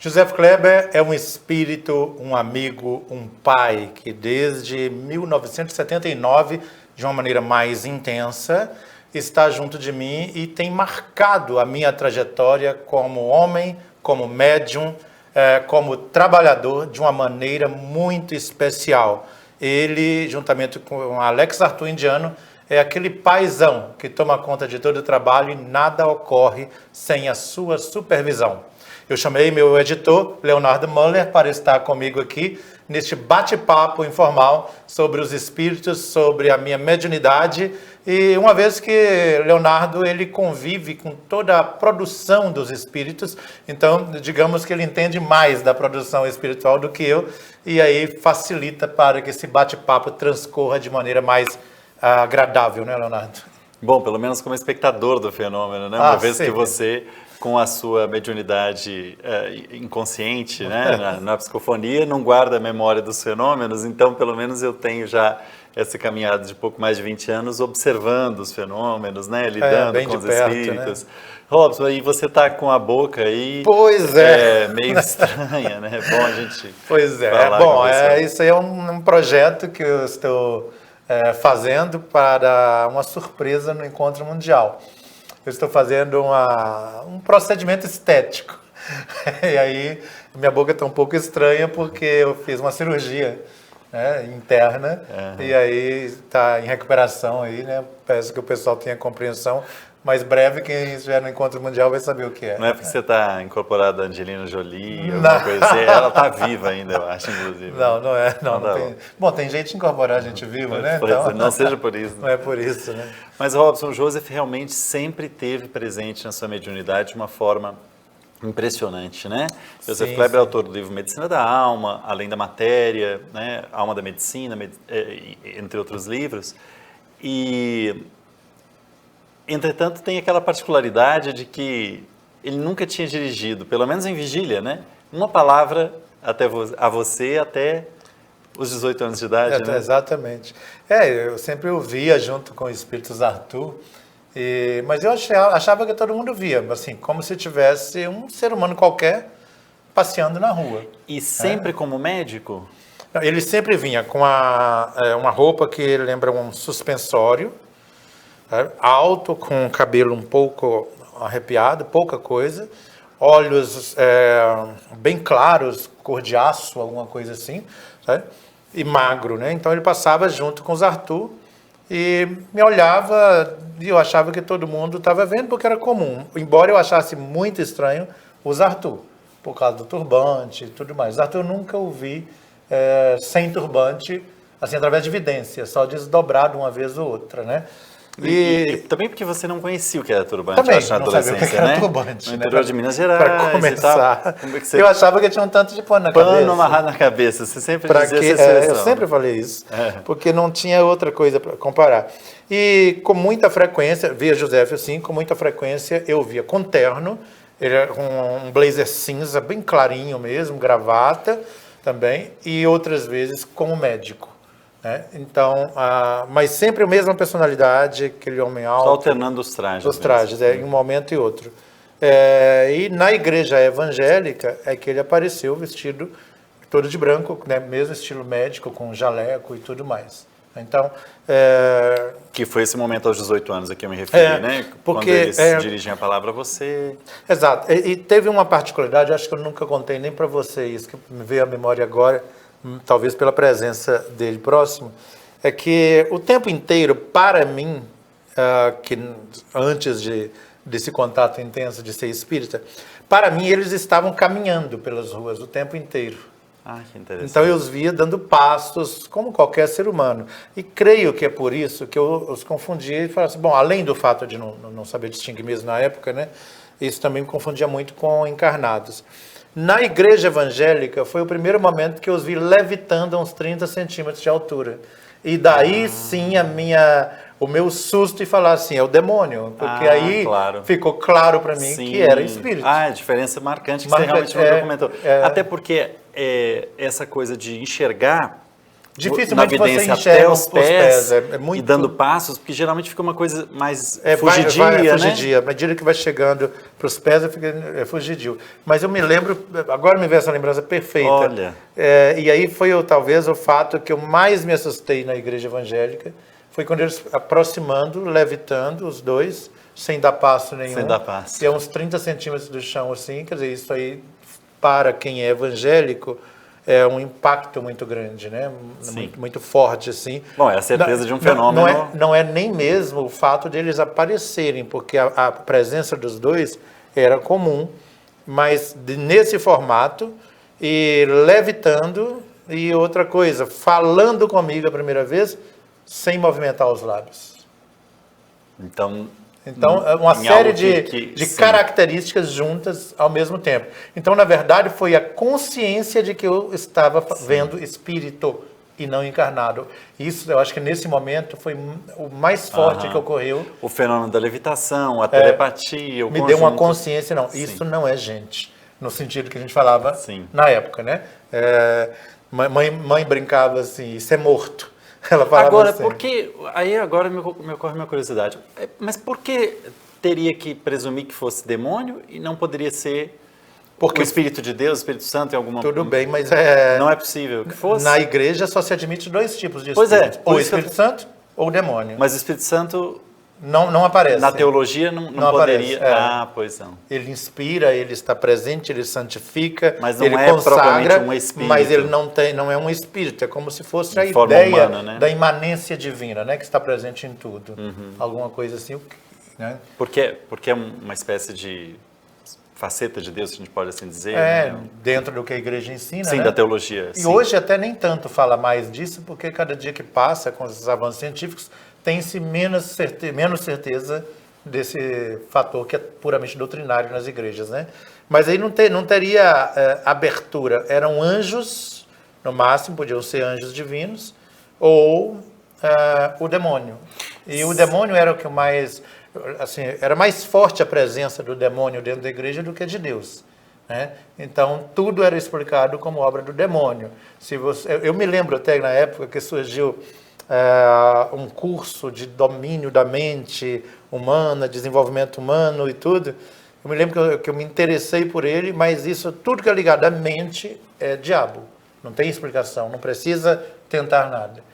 Joseph Kleber é um espírito, um amigo, um pai que desde 1979, de uma maneira mais intensa, está junto de mim e tem marcado a minha trajetória como homem, como médium, como trabalhador de uma maneira muito especial. Ele, juntamente com Alex Arthur Indiano, é aquele paizão que toma conta de todo o trabalho e nada ocorre sem a sua supervisão. Eu chamei meu editor, Leonardo Muller, para estar comigo aqui neste bate-papo informal sobre os espíritos, sobre a minha mediunidade. E uma vez que Leonardo ele convive com toda a produção dos espíritos, então digamos que ele entende mais da produção espiritual do que eu, e aí facilita para que esse bate-papo transcorra de maneira mais agradável, né, Leonardo? Bom, pelo menos como espectador do fenômeno, né? Uma vez que você, com a sua mediunidade inconsciente, né, na psicofonia, não guarda a memória dos fenômenos, então pelo menos eu tenho já essa caminhada de pouco mais de 20 anos observando os fenômenos, né, lidando com os espíritos. Né? Robson, aí você está com a boca aí meio estranha, né? É bom a gente falar bom, isso aí é um projeto que eu estou fazendo para uma surpresa no Encontro Mundial. Eu estou fazendo um procedimento estético. E aí, minha boca está um pouco estranha porque eu fiz uma cirurgia, né, interna. E aí está em recuperação aí, né? Peço que o pessoal tenha compreensão. Mas breve, quem estiver no Encontro Mundial vai saber o que é. Não é porque você está incorporado a Angelina Jolie, alguma coisa assim. Ela está viva ainda, eu acho, inclusive. Não é. Não tem... Bom, tem jeito de incorporar a gente viva, né? Então, não seja por isso. Não é por isso, né? Mas, Robson, o Joseph realmente sempre teve presente na sua mediunidade de uma forma impressionante, né? Joseph Kleber é autor do livro Medicina da Alma, Além da Matéria, né? Alma da Medicina, entre outros livros. E... entretanto, tem aquela particularidade de que ele nunca tinha dirigido, pelo menos em vigília, né? Uma palavra a você até os 18 anos de idade, né? Exatamente. Eu sempre o via junto com os espíritos Arthur, mas eu achava que todo mundo via, assim, como se tivesse um ser humano qualquer passeando na rua. E sempre como médico? Ele sempre vinha com uma roupa que lembra um suspensório, alto, com o cabelo um pouco arrepiado, pouca coisa, olhos bem claros, cor de aço, alguma coisa assim, sabe? E magro, né? Então ele passava junto com os Arthur e me olhava e eu achava que todo mundo estava vendo porque era comum, embora eu achasse muito estranho os Arthur, por causa do turbante e tudo mais. Os Arthur nunca o vi sem turbante, assim, através de evidência, só desdobrado uma vez ou outra, né? E também porque você não conhecia o que era turbante, também, acho, na adolescência, não sabia o que era turbante, no interior de Minas Gerais. Para começar, eu achava que tinha um tanto de pano na cabeça. Pano amarrado na cabeça, você sempre dizia essa expressão. Eu sempre falei isso, porque não tinha outra coisa para comparar. E com muita frequência, via Joseph assim, com muita frequência eu via com terno, ele era com um blazer cinza, bem clarinho mesmo, gravata também, e outras vezes como médico. Então, mas sempre a mesma personalidade, aquele homem alto. Só alternando os trajes. Os trajes, em um momento e outro. E na igreja evangélica é que ele apareceu vestido todo de branco, né, mesmo estilo médico, com jaleco e tudo mais. Então, que foi esse momento aos 18 anos a que eu me referi, né? Porque, quando eles dirigem a palavra a você. Exato. E teve uma particularidade, acho que eu nunca contei nem para você isso, que me veio à memória agora, talvez pela presença dele próximo, é que o tempo inteiro, para mim, que antes desse contato intenso de ser espírita, para mim eles estavam caminhando pelas ruas o tempo inteiro. Que interessante. Então eu os via dando passos, como qualquer ser humano. E creio que é por isso que eu os confundia e falava assim, bom, além do fato de não saber distinguir mesmo na época, né, isso também me confundia muito com encarnados. Na igreja evangélica, foi o primeiro momento que eu os vi levitando a uns 30 centímetros de altura. E daí sim o meu susto e falar assim, é o demônio. Porque aí ficou claro para mim que era espírito. A diferença marcante que você realmente não documentou. Até porque essa coisa de enxergar Dificilmente na você vidência enxerga até os pés, é muito... e dando passos, porque geralmente fica uma coisa mais fugidia, fugidia, né? fugidia. À medida que vai chegando para os pés, fugidio. Mas eu me lembro, agora me veio essa lembrança perfeita. Olha. E aí foi talvez o fato que eu mais me assustei na igreja evangélica, foi quando eles aproximando, levitando, os dois, sem dar passo nenhum. Sem dar passo. E a uns 30 centímetros do chão, assim, quer dizer, isso aí, para quem é evangélico, é um impacto muito grande, né? Muito, muito forte, assim. Bom, é a certeza de um fenômeno... Não é nem mesmo o fato deles aparecerem, porque a presença dos dois era comum, mas nesse formato, e levitando, e outra coisa, falando comigo a primeira vez, sem movimentar os lábios. Então, uma série de características juntas ao mesmo tempo. Então, na verdade, foi a consciência de que eu estava vendo espírito e não encarnado. Isso, eu acho que nesse momento foi o mais forte que ocorreu. O fenômeno da levitação, a telepatia, o me conjunto. deu uma consciência, não, isso não é gente, no sentido que a gente falava na época, né? Mãe brincava assim, isso é morto. Ela falava agora, assim. porque aí agora me ocorre uma curiosidade. Mas por que teria que presumir que fosse demônio e não poderia ser porque o Espírito de Deus, o Espírito Santo em alguma... Tudo bem, mas não é possível que fosse. Na igreja só se admite dois tipos de pois espírito. Ou o Espírito Santo ou o demônio. Mas o Espírito Santo... Não aparece. Na teologia não poderia... Aparece, pois não. Ele inspira, ele está presente, ele santifica, mas não ele é consagra, propriamente um espírito. Mas ele não é um espírito, é como se fosse a forma ideia humana, né? da imanência divina, né? Que está presente em tudo. Alguma coisa assim, né? Porque é uma espécie de faceta de Deus, se a gente pode assim dizer. Dentro do que a igreja ensina, sim, né? da teologia. E hoje até nem tanto fala mais disso, porque cada dia que passa com os avanços científicos, tem-se menos certeza desse fator que é puramente doutrinário nas igrejas, né? Mas aí não teria abertura. Eram anjos, no máximo, podiam ser anjos divinos, ou o demônio. E o demônio era o que mais... Assim, era mais forte a presença do demônio dentro da igreja do que de Deus, né? Então, tudo era explicado como obra do demônio. Eu me lembro até na época que surgiu um curso de domínio da mente humana, desenvolvimento humano e tudo. Eu me lembro que eu me interessei por ele, mas isso, tudo que é ligado à mente é diabo. Não tem explicação, não precisa tentar nada.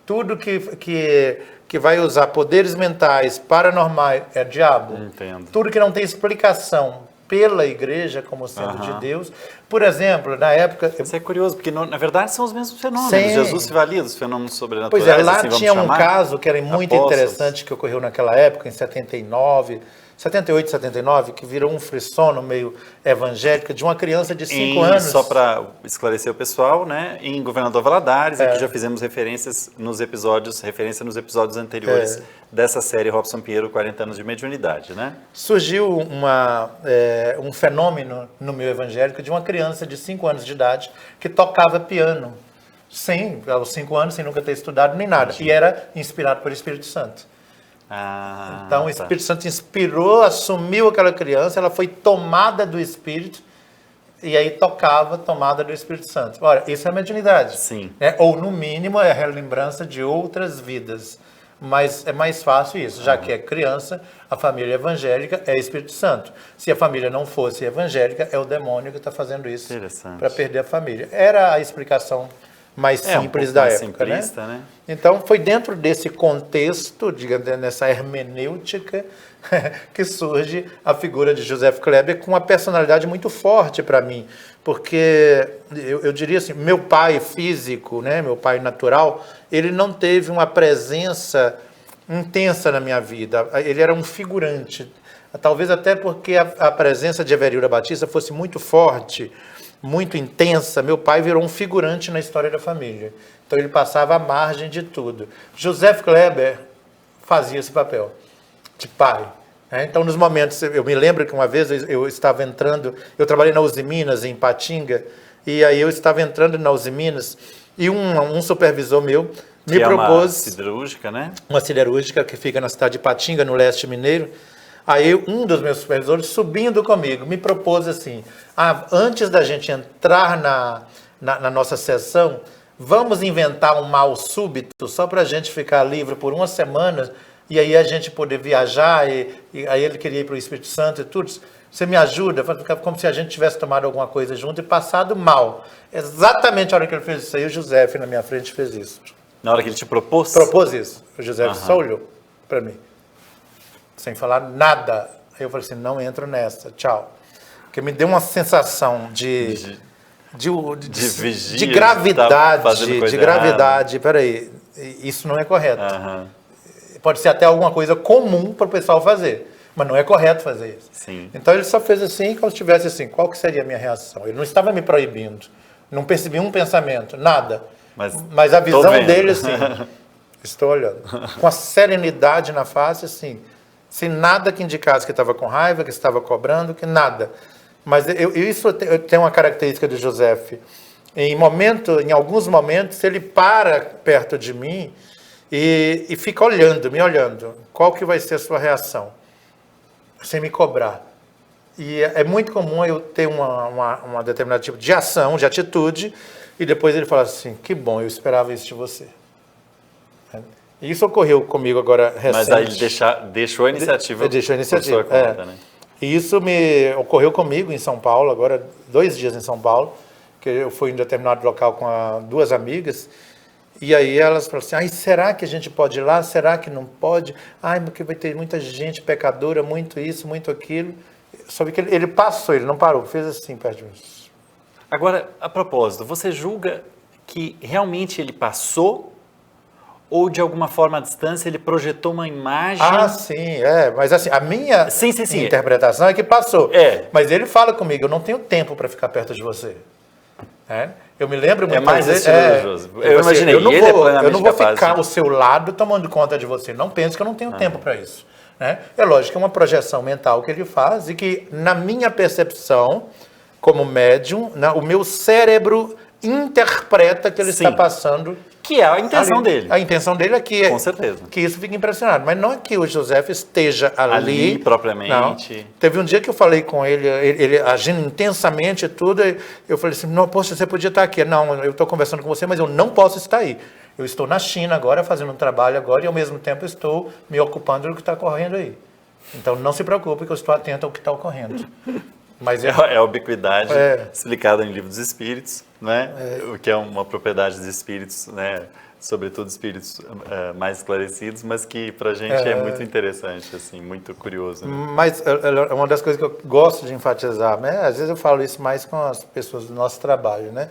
Tudo que vai usar poderes mentais, paranormais, é diabo. Entendo. Tudo que não tem explicação pela igreja como sendo de Deus. Por exemplo, na época... Isso é curioso, porque na verdade são os mesmos fenômenos. Sim. Jesus se valia dos fenômenos sobrenaturais. Pois é, lá assim, tinha um caso que era muito interessante que ocorreu naquela época, em 78, 79, que virou um frisson meio evangélico de uma criança de 5 anos. Só para esclarecer o pessoal, né? Em Governador Valadares, aqui já fizemos referência nos episódios anteriores dessa série Robson Pinheiro, 40 anos de mediunidade, né? Surgiu um fenômeno no meio evangélico de uma criança de 5 anos de idade que tocava piano. Sim, aos 5 anos, sem nunca ter estudado nem nada. E era inspirado pelo Espírito Santo. Então o Espírito Santo inspirou, assumiu aquela criança, ela foi tomada do Espírito e aí tocava tomada do Espírito Santo. Ora, isso é mediunidade. Sim. Né? Ou no mínimo é a relembrança de outras vidas. Mas é mais fácil isso, já que é criança, a família evangélica é Espírito Santo. Se a família não fosse evangélica, é o demônio que está fazendo isso para perder a família. Era a explicação mais simples da época, né? Então, foi dentro desse contexto, digamos, nessa hermenêutica, que surge a figura de Joseph Kleber com uma personalidade muito forte para mim, porque eu diria assim, meu pai físico, né, meu pai natural, ele não teve uma presença intensa na minha vida, ele era um figurante, talvez até porque a presença de Everilda Batista fosse muito forte, muito intensa. Meu pai virou um figurante na história da família. Então ele passava à margem de tudo. Joseph Kleber fazia esse papel de pai. Então, nos momentos, eu me lembro que uma vez eu estava entrando, eu trabalhei na Uzi Minas, em Ipatinga, e aí eu estava entrando na Uzi Minas, e um supervisor meu me propôs... Uma siderúrgica, né? Uma siderúrgica que fica na cidade de Ipatinga, no leste mineiro. Aí um dos meus supervisores, subindo comigo, me propôs assim, antes da gente entrar na nossa sessão, vamos inventar um mal súbito só para a gente ficar livre por uma semana e aí a gente poder viajar e aí ele queria ir para o Espírito Santo e tudo. Você me ajuda? Como se a gente tivesse tomado alguma coisa junto e passado mal. Exatamente a hora que ele fez isso aí, o José na minha frente fez isso. Na hora que ele te propôs? Propôs isso. O José só olhou para mim, sem falar nada. Aí eu falei assim, não entro nessa, tchau. Porque me deu uma sensação de gravidade. Peraí, isso não é correto. Pode ser até alguma coisa comum para o pessoal fazer, mas não é correto fazer isso. Sim. Então ele só fez assim, como se tivesse assim, qual que seria a minha reação? Ele não estava me proibindo, não percebi um pensamento, nada. Mas a visão dele, assim, estou olhando, com a serenidade na face, assim, sem nada que indicasse que estava com raiva, que estava cobrando, que nada. Mas isso tem uma característica de José. Em alguns momentos, ele para perto de mim e fica me olhando. Qual que vai ser a sua reação? Sem me cobrar. E é muito comum eu ter uma determinada tipo de ação, de atitude, e depois ele fala assim, que bom, eu esperava isso de você. Isso ocorreu comigo agora recente. Mas aí ele deixou a iniciativa. Deixou a iniciativa, conta, né? E isso me ocorreu comigo em São Paulo, agora 2 dias em São Paulo, que eu fui em determinado local com 2 amigas, e aí elas falaram assim, será que a gente pode ir lá? Será que não pode? Porque vai ter muita gente pecadora, muito isso, muito aquilo. Só que ele passou, ele não parou, fez assim perto de mim. Agora, a propósito, você julga que realmente ele passou ou de alguma forma à distância ele projetou uma imagem? Sim, mas assim, a minha sim. interpretação é que passou. Mas ele fala comigo, eu não tenho tempo para ficar perto de você. Eu me lembro muito mais estilo do José. Eu imaginei, eu não vou ficar ao seu lado tomando conta de você. Não pense que eu não tenho tempo para isso. É lógico que é uma projeção mental que ele faz e que, na minha percepção, como médium, o meu cérebro interpreta que ele está passando. Que é a intenção dele. A intenção dele é que, com certeza, que isso fique impressionado. Mas não é que o José esteja ali propriamente. Não. Teve um dia que eu falei com ele agindo intensamente e tudo, eu falei assim, não, poxa, você podia estar aqui. Não, eu estou conversando com você, mas eu não posso estar aí. Eu estou na China agora, fazendo um trabalho agora, e ao mesmo tempo estou me ocupando do que está ocorrendo aí. Então não se preocupe que eu estou atento ao que está ocorrendo. Mas é a ubiquidade explicada em Livro dos Espíritos, né? O que é uma propriedade dos espíritos, né? Sobretudo espíritos mais esclarecidos, mas que para a gente é muito interessante, assim, muito curioso. Né? Mas é uma das coisas que eu gosto de enfatizar, né? Às vezes eu falo isso mais com as pessoas do nosso trabalho, né?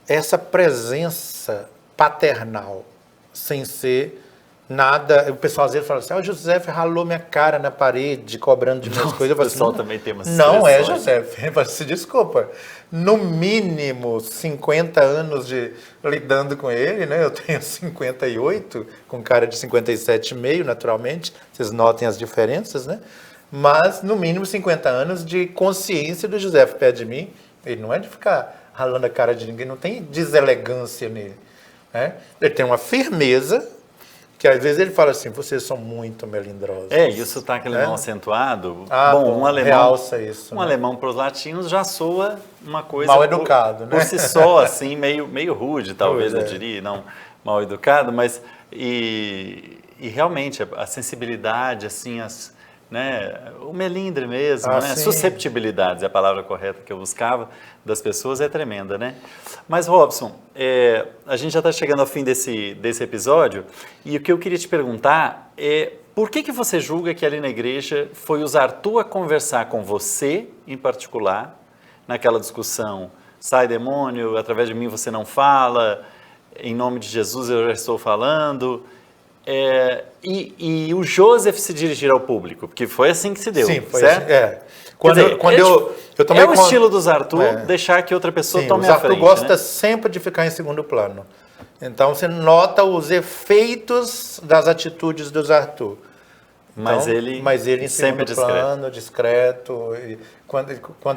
Essa presença paternal, sem ser nada. O pessoal às vezes fala assim, o José ralou minha cara na parede, cobrando de minhas coisas. O pessoal também tem uma não é José, se desculpa. No mínimo 50 anos de lidando com ele, né? Eu tenho 58, com cara de 57,5, naturalmente. Vocês notem as diferenças, né? Mas no mínimo 50 anos de consciência do José perto de mim. Ele não é de ficar ralando a cara de ninguém, não tem deselegância nele. Né? Ele tem uma firmeza, que às vezes ele fala assim, vocês são muito melindrosos. E o sotaque alemão acentuado, um alemão realça isso. Alemão para os latinos já soa uma coisa... Mal educado, né? Por si só, assim, meio rude, talvez, eu diria, não mal educado, mas... E realmente, a sensibilidade, assim, né, o melindre mesmo, né? Susceptibilidades é a palavra correta que eu buscava das pessoas, é tremenda, né? Mas, Robson, a gente já está chegando ao fim desse episódio e o que eu queria te perguntar é por que você julga que ali na igreja foi usar tu a conversar com você, em particular, naquela discussão, sai demônio, através de mim você não fala, em nome de Jesus eu já estou falando... E o Joseph se dirigir ao público, porque foi assim que se deu, sim, foi certo? Assim, eu tomei o estilo dos Arthur deixar que outra pessoa tome a frente. O Arthur gosta sempre de ficar em segundo plano. Então você nota os efeitos das atitudes dos Arthur. Mas ele em segundo plano, discreto.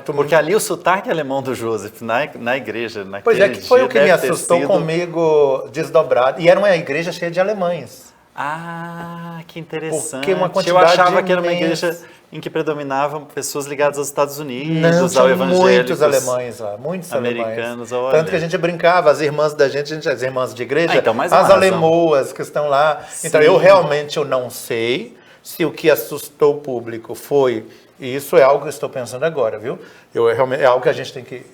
Porque ali o sotaque alemão do Joseph na igreja, naquele Pois é, que foi o que me assustou comigo desdobrado. E era uma igreja cheia de alemães. Ah, que interessante. Porque uma Eu quantidade achava que era uma imensa. igreja em que predominavam pessoas ligadas aos Estados Unidos, Não, ao tinha evangélicos muitos alemães lá, muitos americanos. alemães. Olha. Tanto que a gente brincava, as irmãs da gente, as irmãs de igreja, então, mais as uma razão. alemoas que estão lá. Então, Sim. eu realmente não sei se o que assustou o público foi, e isso é algo que eu estou pensando agora, viu? É algo que a gente tem que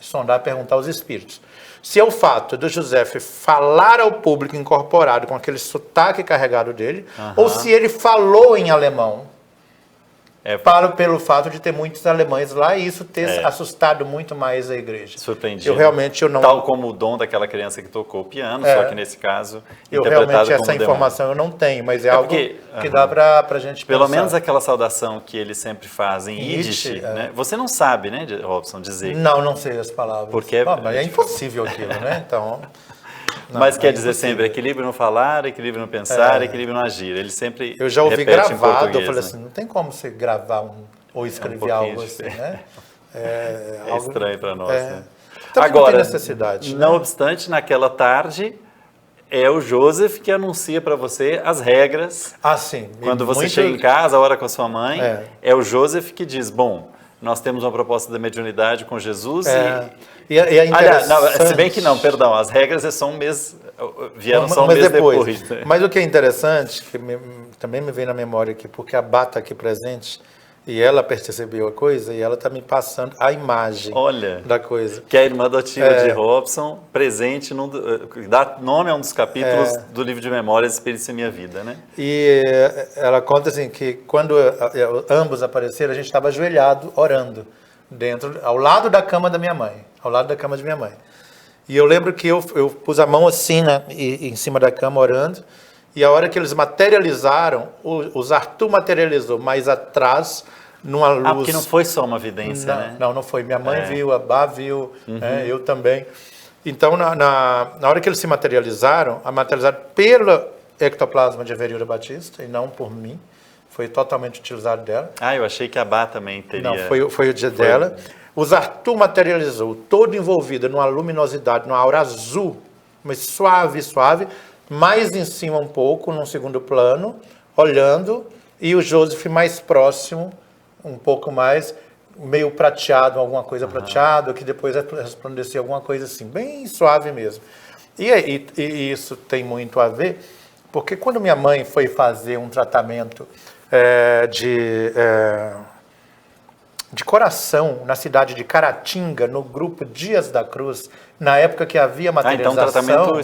sondar, perguntar aos espíritos. Se é o fato do José falar ao público incorporado com aquele sotaque carregado dele, ou se ele falou em alemão, pelo fato de ter muitos alemães lá e isso ter assustado muito mais a igreja. Surpreendido. Eu não... Tal como o dom daquela criança que tocou o piano, só que nesse caso eu interpretado realmente como essa informação eu não tenho, mas é algo porque, que dá para a gente pelo pensar. menos aquela saudação que eles sempre fazem em Yiddish, né? Você não sabe, né, Robson, dizer. Não sei as palavras. Porque mas é impossível aquilo, né? Então... Mas quer dizer sempre equilíbrio no falar, equilíbrio no pensar, equilíbrio no agir. Ele sempre eu já ouvi repete em gravado, português, eu falei né? assim, não tem como você gravar ou escrever algo assim, né? É estranho para nós, né? Então, agora, não tem necessidade. Não né? obstante, naquela tarde, é o Joseph que anuncia para você as regras. Ah, sim. Quando você chega em casa, a hora com a sua mãe, é o Joseph que diz, bom, nós temos uma proposta da mediunidade com Jesus e é interessante. Aliás, se bem que não, perdão, as regras são vieram só um mês depois. Né? Mas o que é interessante, que também me vem na memória aqui, porque a Bá está aqui presente, e ela percebeu a coisa, e ela está me passando a imagem da coisa. Que é a irmã adotiva de Robson, presente, dá nome a um dos capítulos do livro de memórias Espíritos em Minha Vida, né? E ela conta assim, que quando ambos apareceram, a gente estava ajoelhado, orando, ao lado da cama da minha mãe, ao lado da cama de minha mãe. E eu lembro que eu pus a mão assim, né, em cima da cama, orando, e a hora que eles materializaram, os Arthur materializou mais atrás, numa luz... porque não foi só uma vidência, né? Não foi. Minha mãe viu, a Bá viu, eu também. Então, na hora que eles se materializaram pelo ectoplasma de Everilda Batista, e não por mim, foi totalmente utilizado dela. Eu achei que a Bá também teria... Não, foi o dia dela. Os Arthur materializou, todo envolvido numa luminosidade, numa aura azul, mas suave, mais em cima um pouco, num segundo plano, olhando, e o Joseph mais próximo, um pouco mais, meio prateado, alguma coisa prateado, que depois resplandecia alguma coisa assim, bem suave mesmo. E isso tem muito a ver, porque quando minha mãe foi fazer um tratamento de coração na cidade de Caratinga, no grupo Dias da Cruz, na época que havia materialização tratamento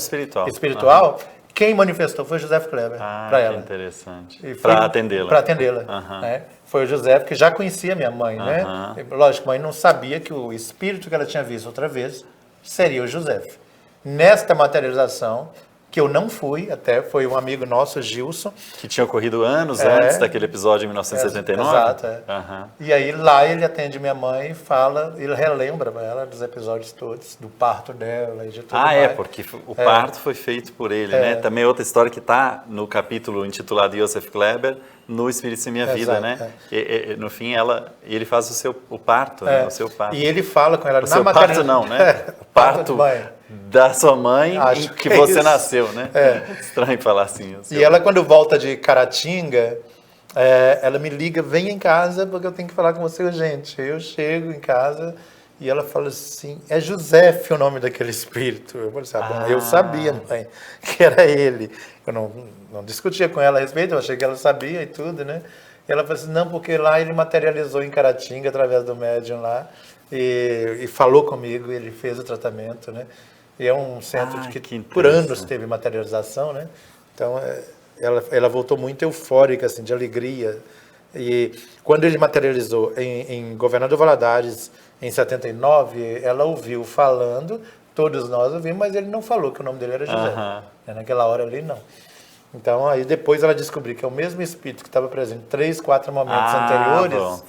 espiritual. Quem manifestou foi o José Kleber para ela. Que interessante. Para atendê-la. Para atendê-la. Né? Foi o José, que já conhecia minha mãe. Né? Lógico, a mãe não sabia que o espírito que ela tinha visto outra vez seria o José. Nesta materialização, que eu não fui, até foi um amigo nosso, Gilson. Que tinha ocorrido anos antes daquele episódio em 1979? Exato. E aí lá ele atende minha mãe e fala, ele relembra ela dos episódios todos, do parto dela e de tudo mais. Porque o parto foi feito por ele, né? Também outra história que está no capítulo intitulado Joseph Kleber, no Espírito em Minha Vida, né? E, no fim, ele faz o parto, né? O seu parto. E ele fala com ela na maternidade. Parto não, né? O parto da sua mãe em que você nasceu, né? Estranho falar assim. E ela, quando volta de Caratinga, ela me liga, vem em casa porque eu tenho que falar com você urgente. Eu chego em casa e ela fala assim, é José o nome daquele espírito. Eu falei assim, eu sabia, mãe, que era ele. Eu não discutia com ela a respeito, eu achei que ela sabia e tudo, né? E ela falou assim, não, porque lá ele materializou em Caratinga através do médium lá e falou comigo, ele fez o tratamento, né? E é um centro que por anos teve materialização, né? Então, ela voltou muito eufórica, assim, de alegria. E quando ele materializou em Governador Valadares, em 79, ela ouviu falando, todos nós ouvimos, mas ele não falou que o nome dele era José. Naquela hora ali, não. Então, aí depois ela descobriu que é o mesmo espírito que estava presente em 3, 4 momentos anteriores.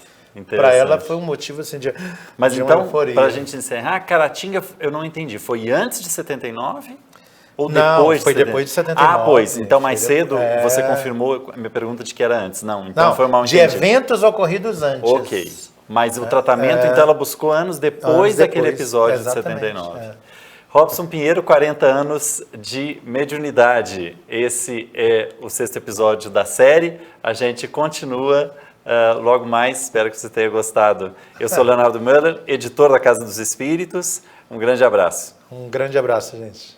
Para ela foi um motivo assim de Mas de então, para a gente encerrar, Caratinga, eu não entendi, foi antes de 79? Ou depois foi depois de 79. Pois, então mais cedo você confirmou a minha pergunta de que era antes. Então foi mal de entendido. Eventos ocorridos antes. Ok, mas o tratamento, então ela buscou anos depois daquele episódio de 79. Robson Pinheiro, 40 anos de mediunidade. Esse é o 6º episódio da série. A gente continua logo mais. Espero que você tenha gostado. Eu sou Leonardo Müller, editor da Casa dos Espíritos. Um grande abraço. Um grande abraço, gente.